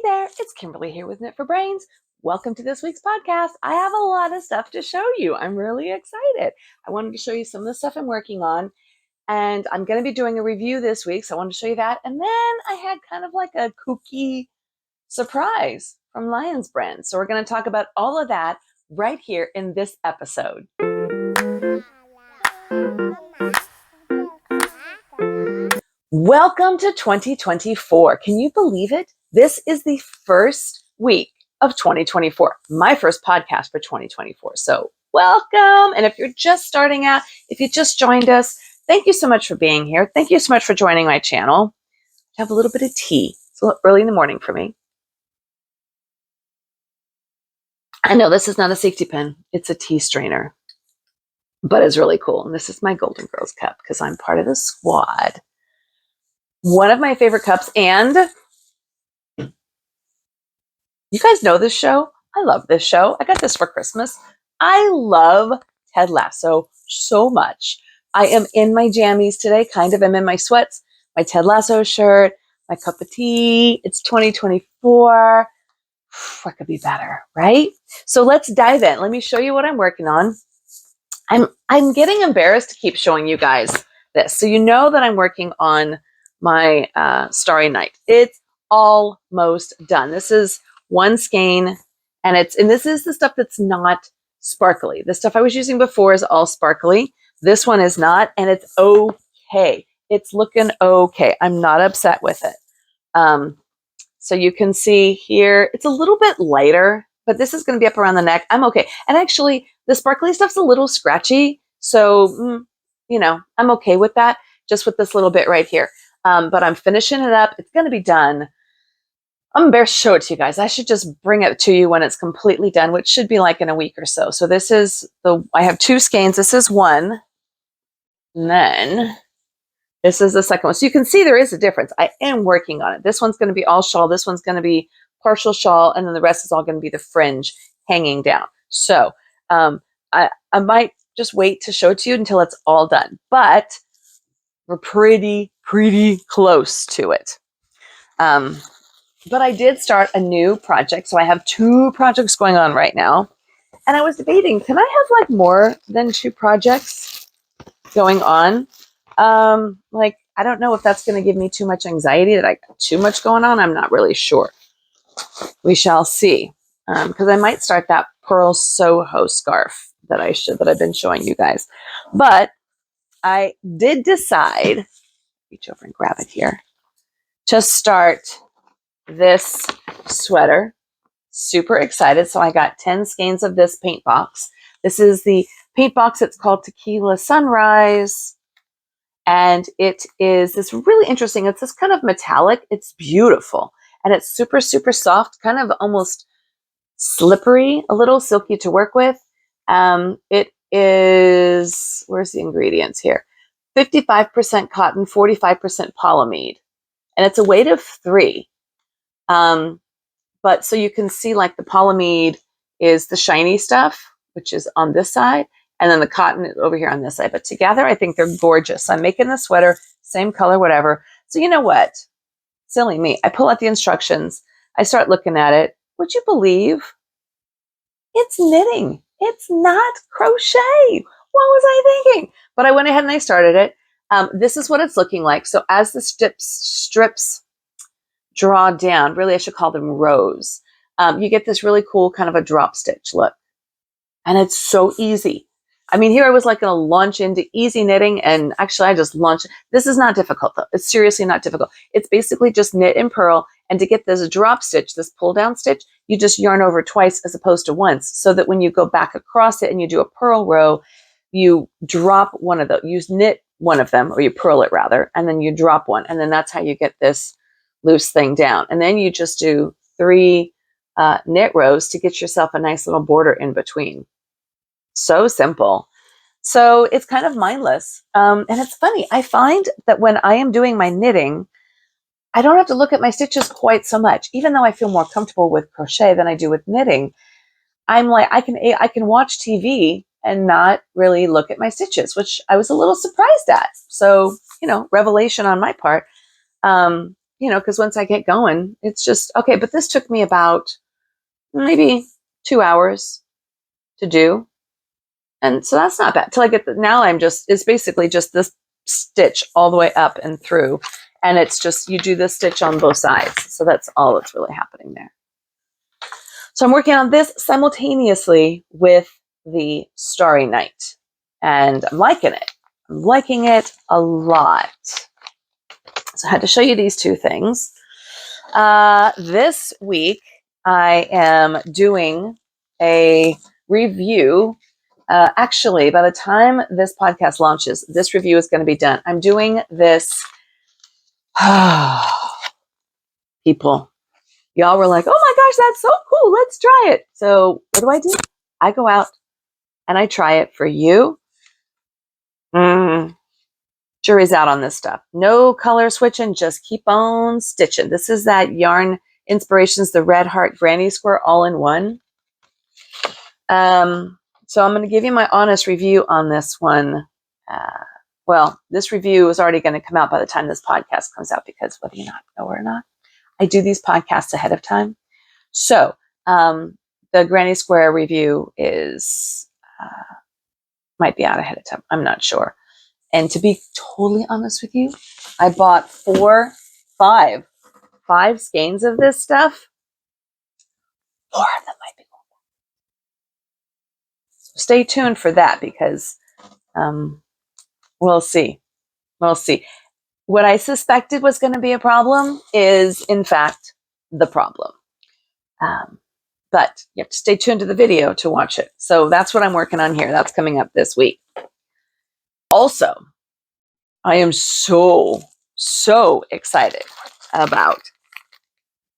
there, it's Kimberly here with Knit for Brains. Welcome to this week's podcast. I have a lot of stuff to show you. I'm really excited. I wanted to show you some of the stuff I'm working on, and I'm going to be doing a review this week, so I wanted to show you that. And then I had kind of like a kooky surprise from Lion's Brand. So we're going to talk about all of that right here in this episode. Welcome to 2024. Can you believe it? This is the first week of 2024, my first podcast for 2024. So welcome. And if you're just starting out, if you just joined us, thank you so much for being here. Thank you so much for joining my channel. I have a little bit of tea. It's a little early in the morning for me. I know this is not a safety pin. It's a tea strainer, but it's really cool. And this is my Golden Girls cup because I'm part of the squad. One of my favorite cups, and you guys know this show. I love this show. I got this for Christmas. I love Ted Lasso so much. I am in my jammies today, kind of. I'm in my sweats, my Ted Lasso shirt, my cup of tea. It's 2024. What could be better, right? So let's dive in. Let me show you what I'm working on. I'm getting embarrassed to keep showing you guys this. So you know that I'm working on my Starry Night. It's almost done. This is one skein, and this is the stuff that's not sparkly. The stuff I was using before is all sparkly. This one is not, and it's okay. It's looking okay. I'm not upset with it. So you can see here, it's a little bit lighter, but this is going to be up around the neck. I'm okay. And actually, the sparkly stuff's a little scratchy, so I'm okay with that, just with this little bit right here. But I'm finishing it up. It's going to be done. I'm embarrassed to show it to you guys. I should just bring it to you when it's completely done, which should be like in a week or so. So this is I have two skeins. This is one. And then this is the second one. So you can see there is a difference. I am working on it. This one's going to be all shawl. This one's going to be partial shawl. And then the rest is all going to be the fringe hanging down. So I might just wait to show it to you until it's all done. But we're pretty close to it. But I did start a new project. So I have two projects going on right now. And I was debating, can I have like more than two projects going on? I don't know if that's going to give me too much anxiety that I got too much going on. I'm not really sure. We shall see. Because I might start that Pearl Soho scarf that I've been showing you guys. But I did decide, reach over and grab it here, to start this sweater. Super excited. So I got 10 skeins of this paint box. This is the paint box. It's called Tequila Sunrise. And it is this really interesting, it's this kind of metallic. It's beautiful. And it's super soft, kind of almost slippery, a little silky to work with. It is, where's the ingredients here? 55% cotton, 45% polyamide. And it's a weight of 3. But so you can see like the polyamide is the shiny stuff, which is on this side. And then the cotton is over here on this side. But together, I think they're gorgeous. I'm making the sweater, same color, whatever. So you know what? Silly me. I pull out the instructions. I start looking at it. Would you believe? It's knitting. It's not crochet. What was I thinking? But I went ahead and I started it. This is what it's looking like. So as the strips draw down, really I should call them rows, you get this really cool kind of a drop stitch look. And it's so easy. I mean, here I was like going to launch into easy knitting, and actually I just launched. This is not difficult though. It's seriously not difficult. It's basically just knit and purl, and to get this drop stitch, this pull down stitch, you just yarn over twice as opposed to once, so that when you go back across it and you do a purl row, you drop one of those, you knit one of them, or you purl it rather, and then you drop one, and then that's how you get this loose thing down. And then you just do 3 knit rows to get yourself a nice little border in between. So simple. So it's kind of mindless. And it's funny. I find that when I am doing my knitting, I don't have to look at my stitches quite so much. Even though I feel more comfortable with crochet than I do with knitting, I'm like, I can watch TV and not really look at my stitches, which I was a little surprised at. So, revelation on my part. because once I get going, it's just, okay, but this took me about maybe 2 hours to do. And so that's not bad. Till I get now it's basically just this stitch all the way up and through. And it's just, you do this stitch on both sides. So that's all that's really happening there. So I'm working on this simultaneously with the Starry Night. And I'm liking it. I'm liking it a lot. So I had to show you these two things. This week, I am doing a review. Actually, by the time this podcast launches, this review is going to be done. I'm doing this. People, y'all were like, oh my gosh, that's so cool. Let's try it. So what do? I go out and I try it for you. Jury's out on this stuff. No color switching, just keep on stitching. This is that Yarn Inspirations, the Red Heart Granny Square all in one. So I'm going to give you my honest review on this one. Well, this review is already going to come out by the time this podcast comes out, because whether you not know or not, I do these podcasts ahead of time. So the Granny Square review is might be out ahead of time. I'm not sure. And to be totally honest with you, I bought five skeins of this stuff. 4 of them might be going back. So stay tuned for that, because we'll see. We'll see. What I suspected was going to be a problem is, in fact, the problem. But you have to stay tuned to the video to watch it. So that's what I'm working on here. That's coming up this week. Also, I am so excited about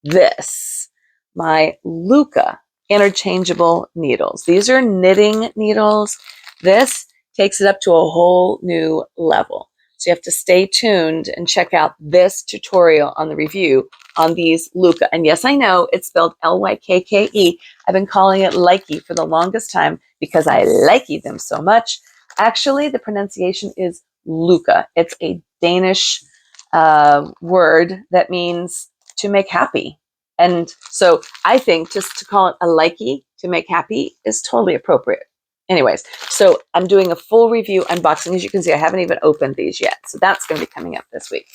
this. My Luca interchangeable needles. These are knitting needles. This takes it up to a whole new level. So you have to stay tuned and check out this tutorial on the review on these Luca. And yes, I know it's spelled L-Y-K-K-E. I've been calling it Likey for the longest time because I likey them so much. Actually, the pronunciation is Luca. It's a Danish word that means to make happy. And so I think just to call it a likey to make happy is totally appropriate. Anyways, so I'm doing a full review unboxing. As you can see, I haven't even opened these yet. So that's going to be coming up this week.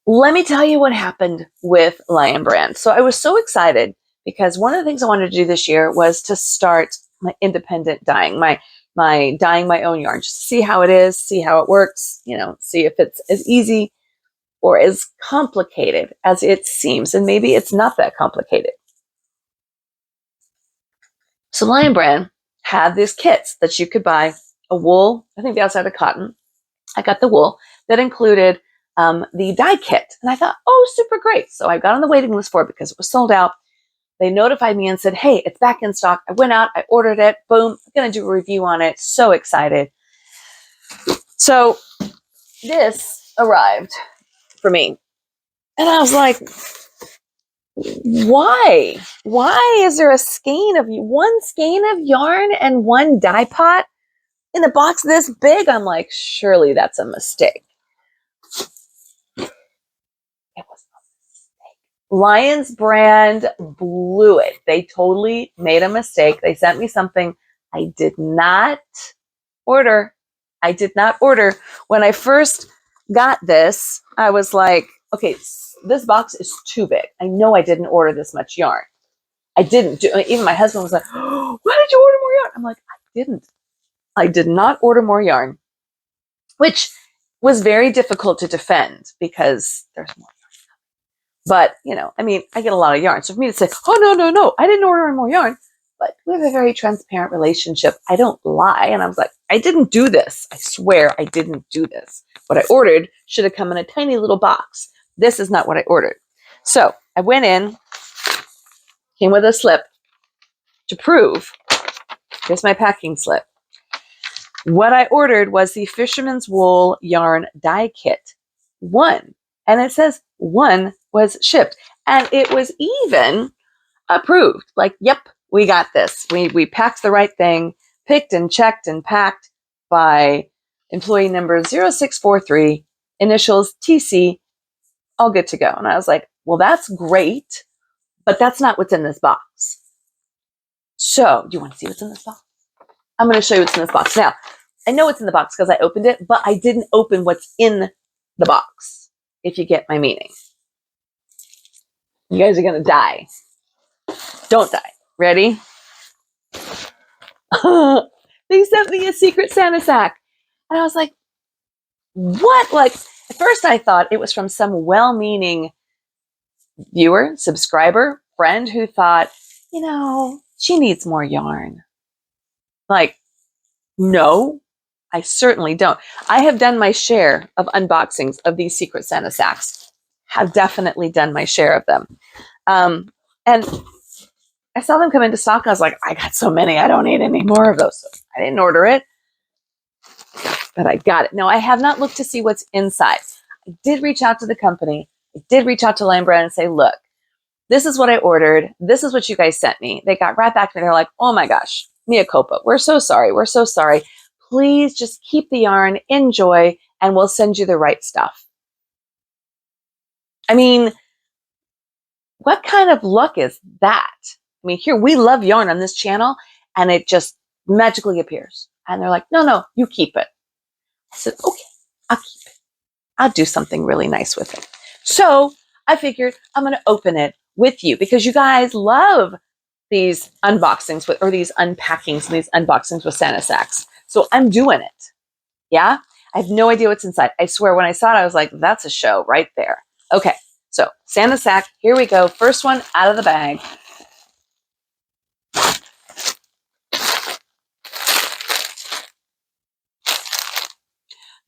Let me tell you what happened with Lion Brand. So I was so excited because one of the things I wanted to do this year was to start my independent dyeing, my dyeing my own yarn, just to see how it is, see how it works, see if it's as easy or as complicated as it seems. And maybe it's not that complicated. So Lion Brand had these kits that you could buy, a wool, I think the outside of cotton. I got the wool that included the dye kit. And I thought, oh, super great. So I got on the waiting list for it because it was sold out. They notified me and said, hey, it's back in stock. I went out, I ordered it, boom, I'm going to do a review on it. So excited. So this arrived for me. And I was like, why? Why is there one skein of yarn and one dye pot in a box this big? I'm like, surely that's a mistake. It was a mistake. Lions Brand blew it. They totally made a mistake. They sent me something I did not order. When I first got this, I was like, okay, this box is too big. I know I didn't order this much yarn. I didn't. Even my husband was like, oh, why did you order more yarn? I'm like, I didn't. I did not order more yarn, which was very difficult to defend because there's more yarn. But, I get a lot of yarn. So for me to say, oh, no, I didn't order more yarn. But we have a very transparent relationship. I don't lie. And I was like, I didn't do this. I swear I didn't do this. What I ordered should have come in a tiny little box. This is not what I ordered. So I went in, came with a slip to prove. Here's my packing slip. What I ordered was the Fisherman's Wool Yarn Dye Kit 1. And it says 1 was shipped. And it was even approved. Like, yep, we got this. We packed the right thing, picked and checked and packed by employee number 0643, initials TC, all good to go. And I was like, well, that's great, but that's not what's in this box. So do you want to see what's in this box? I'm going to show you what's in this box. Now, I know what's in the box because I opened it, but I didn't open what's in the box, if you get my meaning. You guys are going to die. Don't die. Ready? They sent me a secret Santa sack. And I was like, what? Like, at first I thought it was from some well-meaning viewer, subscriber, friend who thought, she needs more yarn. Like, no, I certainly don't. I have done my share of unboxings of these secret Santa sacks. Have definitely done my share of them. And I saw them come into stock. I was like, I got so many. I don't need any more of those. So I didn't order it, but I got it. Now, I have not looked to see what's inside. I did reach out to the company. I did reach out to Lion Brand and say, look, this is what I ordered. This is what you guys sent me. They got right back to me. They're like, oh my gosh, mea culpa. We're so sorry. We're so sorry. Please just keep the yarn, enjoy, and we'll send you the right stuff. I mean, what kind of luck is that? I mean, here, we love yarn on this channel, and it just magically appears. And they're like, no, you keep it. I said, okay, I'll keep it. I'll do something really nice with it. So I figured I'm going to open it with you because you guys love these unboxings or these unpackings and these unboxings with Santa sacks. So I'm doing it. Yeah. I have no idea what's inside. I swear when I saw it, I was like, that's a show right there. Okay. So Santa sack, here we go. First one out of the bag.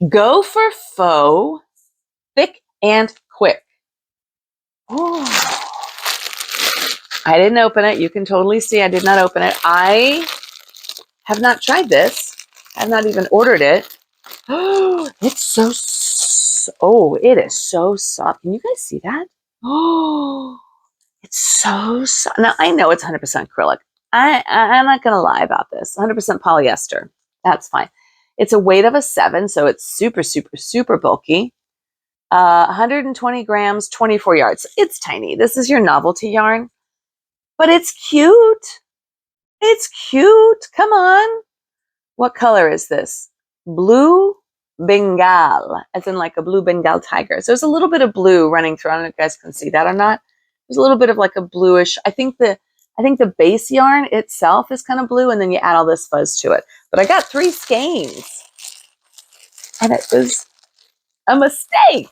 Go for faux, thick and quick. Oh, I didn't open it. You can totally see I did not open it. I have not tried this. I have not even ordered it. Oh, it's it is so soft. Can you guys see that? Oh, it's so soft. Now, I know it's 100% acrylic. I'm not going to lie about this. 100% polyester. That's fine. It's a weight of a 7, so it's super, super, super bulky. 120 grams, 24 yards. It's tiny. This is your novelty yarn, but it's cute. It's cute. Come on. What color is this? Blue Bengal, as in like a blue Bengal tiger. So there's a little bit of blue running through. I don't know if you guys can see that or not. There's a little bit of like a bluish. I think the base yarn itself is kind of blue, and then you add all this fuzz to it. But I got 3 skeins, and it was a mistake.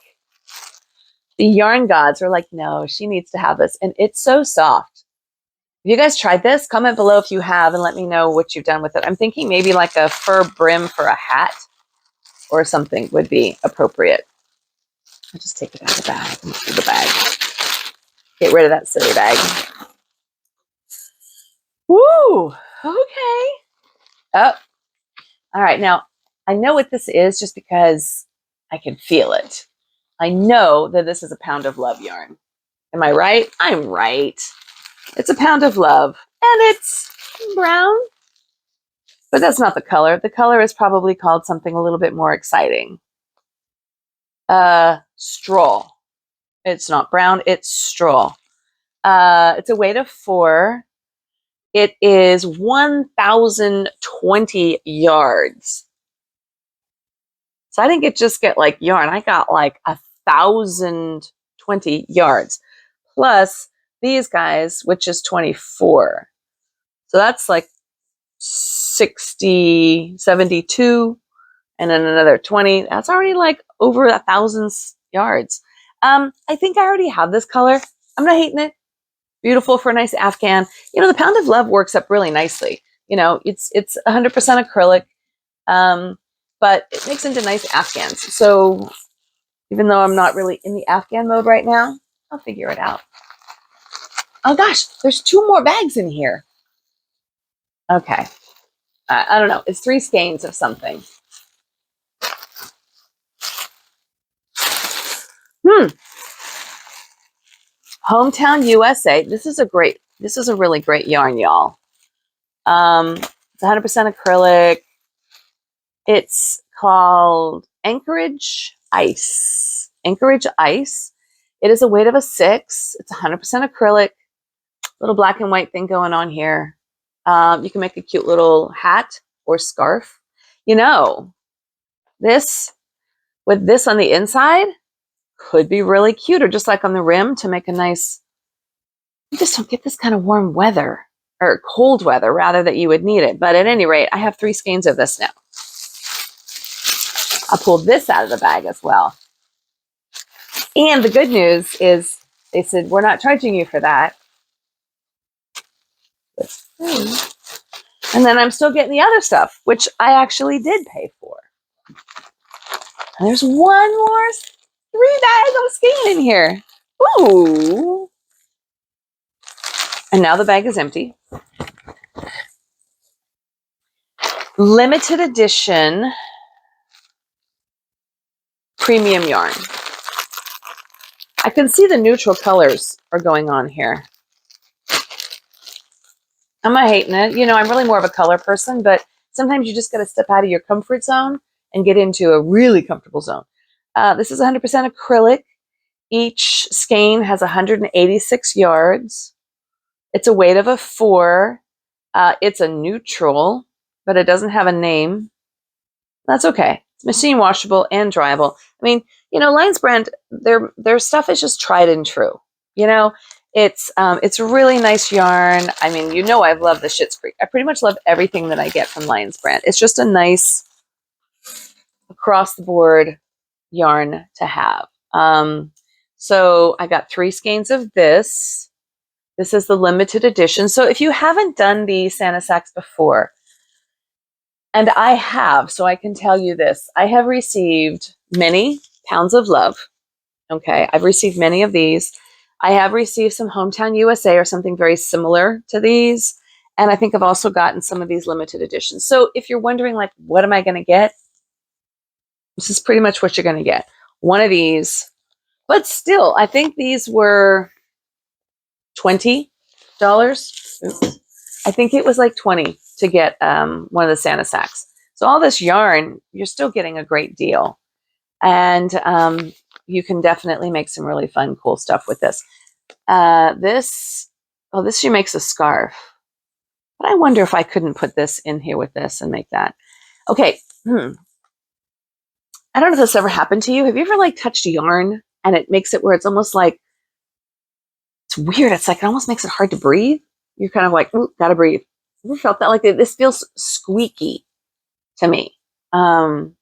The yarn gods were like, no, she needs to have this. And it's so soft. Have you guys tried this? Comment below if you have and let me know what you've done with it. I'm thinking maybe like a fur brim for a hat or something would be appropriate. I'll just take it out of the bag. The bag. Get rid of that silly bag. Woo! Okay. Oh, all right. Now, I know what this is just because I can feel it. I know that this is a pound of love yarn. Am I right? I'm right. It's a pound of love, and it's brown, but that's not the color. The color is probably called something a little bit more exciting. Straw. It's not brown, it's straw. It's a weight of 4. It is 1,020 yards. So I didn't just get like yarn. I got like 1,020 yards. Plus these guys, which is 24. So that's like 60, 72, and then another 20. That's already like over 1,000 yards. I think I already have this color. I'm not hating it. Beautiful for a nice Afghan. The pound of love works up really nicely. It's 100% acrylic, but it makes into nice Afghans. So even though I'm not really in the Afghan mode right now, I'll figure it out. Oh gosh, there's 2 more bags in here. Okay. I don't know. It's 3 skeins of something. Hometown USA. This is a really great yarn, y'all. It's 100% acrylic. It's called Anchorage Ice. Anchorage Ice. It is a weight of a 6. It's 100% acrylic. Little black and white thing going on here. You can make a cute little hat or scarf. You know, this with this on the inside could be really cute, or just like on the rim to make a nice, you just don't get this kind of warm weather or cold weather rather that you would need it. But at any rate, I have 3 skeins of this now. I'll pull this out of the bag as well. And the good news is they said, we're not charging you for that. It's free. And then I'm still getting the other stuff, which I actually did pay for. And there's one more 3 bags of skein in here. Ooh. And now the bag is empty. Limited edition premium yarn. I can see the neutral colors are going on here. I'm not hating it. You know, I'm really more of a color person, but sometimes you just got to step out of your comfort zone and get into a really comfortable zone. This is 100% acrylic. Each skein has 186 yards. It's a weight of a 4. It's a neutral, but it doesn't have a name. That's okay. It's machine washable and dryable. I mean, you know, Lions brand, their stuff is just tried and true. You know, it's really nice yarn. I mean, you know, I've loved the Schitt's Creek. I pretty much love everything that I get from Lions brand. It's just a nice across the board yarn to have. So I got 3 skeins of this. This is the limited edition. So if you haven't done the Santa Sacks before, and I have, so I can tell you this, I have received many pounds of love. Okay, I've received many of these. I have received some Hometown USA or something very similar to these. And I think I've also gotten some of these limited editions. So if you're wondering, like, what am I going to get? This is pretty much what you're going to get. One of these. But still, I think these were $20. Oops. I think it was like 20 to get one of the Santa Sacks. So all this yarn, you're still getting a great deal. And you can definitely make some really fun, cool stuff with this. This she makes a scarf. But I wonder if I couldn't put this in here with this and make that. Okay. I don't know if this ever happened to you. Have you ever like touched yarn and it makes it where it's almost like, it's weird. It's like, it almost makes it hard to breathe. You're kind of like, ooh, gotta breathe. Have you ever felt that? Like this feels squeaky to me. Not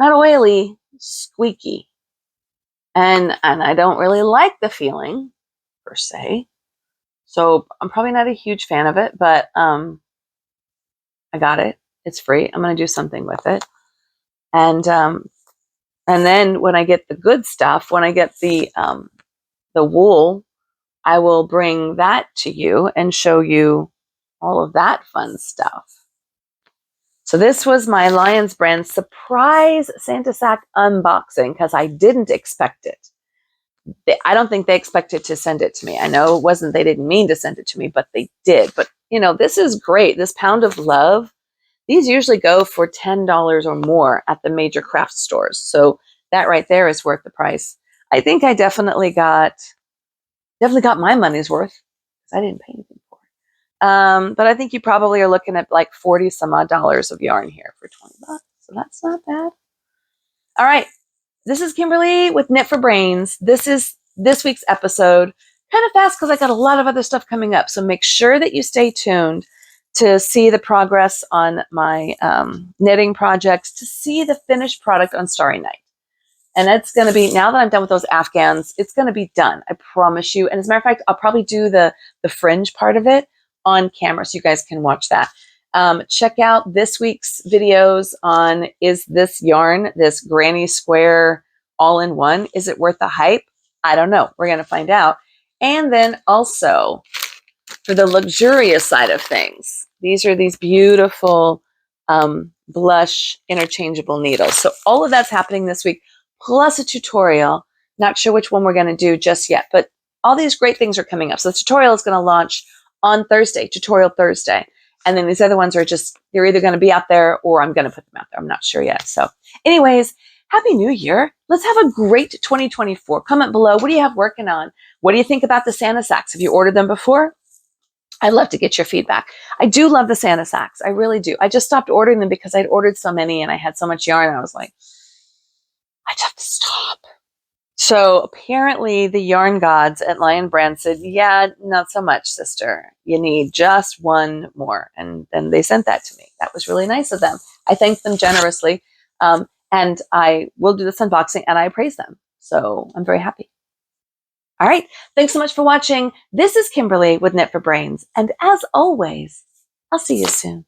oily, squeaky. And I don't really like the feeling per se. So I'm probably not a huge fan of it, but I got it. It's free. I'm going to do something with it. And then when I get the good stuff, when I get the wool, I will bring that to you and show you all of that fun stuff. So this was my Lions brand surprise Santa Sack unboxing because I didn't expect it. I don't think they expected to send it to me. I know it wasn't, they didn't mean to send it to me, but they did. But, you know, this is great. This pound of love, these usually go for $10 or more at the major craft stores. So that right there is worth the price. I think I definitely got my money's worth because I didn't pay anything for it. But I think you probably are looking at like 40 some odd dollars of yarn here for $20. So that's not bad. All right. This is Kimberly with Knit for Brains. This is this week's episode. Kind of fast because I got a lot of other stuff coming up. So make sure that you stay tuned to see the progress on my knitting projects, to see the finished product on Starry Night. And that's going to be, now that I'm done with those Afghans, it's going to be done. I promise you. And as a matter of fact, I'll probably do the fringe part of it on camera so you guys can watch that. Check out this week's videos on, is this yarn, this granny square all-in-one, is it worth the hype? I don't know. We're going to find out. And then also for the luxurious side of things, these are these beautiful blush interchangeable needles. So all of that's happening this week, plus a tutorial. Not sure which one we're going to do just yet, but all these great things are coming up. So the tutorial is going to launch on Thursday, Tutorial Thursday. And then these other ones are just, they're either going to be out there or I'm going to put them out there. I'm not sure yet. So anyways, Happy New Year. Let's have a great 2024. Comment below. What do you have working on? What do you think about the Santa sacks? Have you ordered them before? I'd love to get your feedback. I do love the Santa sacks. I really do. I just stopped ordering them because I'd ordered so many and I had so much yarn. And I was like, I just have to stop. So apparently the yarn gods at Lion Brand said, yeah, not so much, sister. You need just one more. And then they sent that to me. That was really nice of them. I thanked them generously. And I will do this unboxing and I praise them. So I'm very happy. All right. Thanks so much for watching. This is Kimberly with Knit for Brains. And as always, I'll see you soon.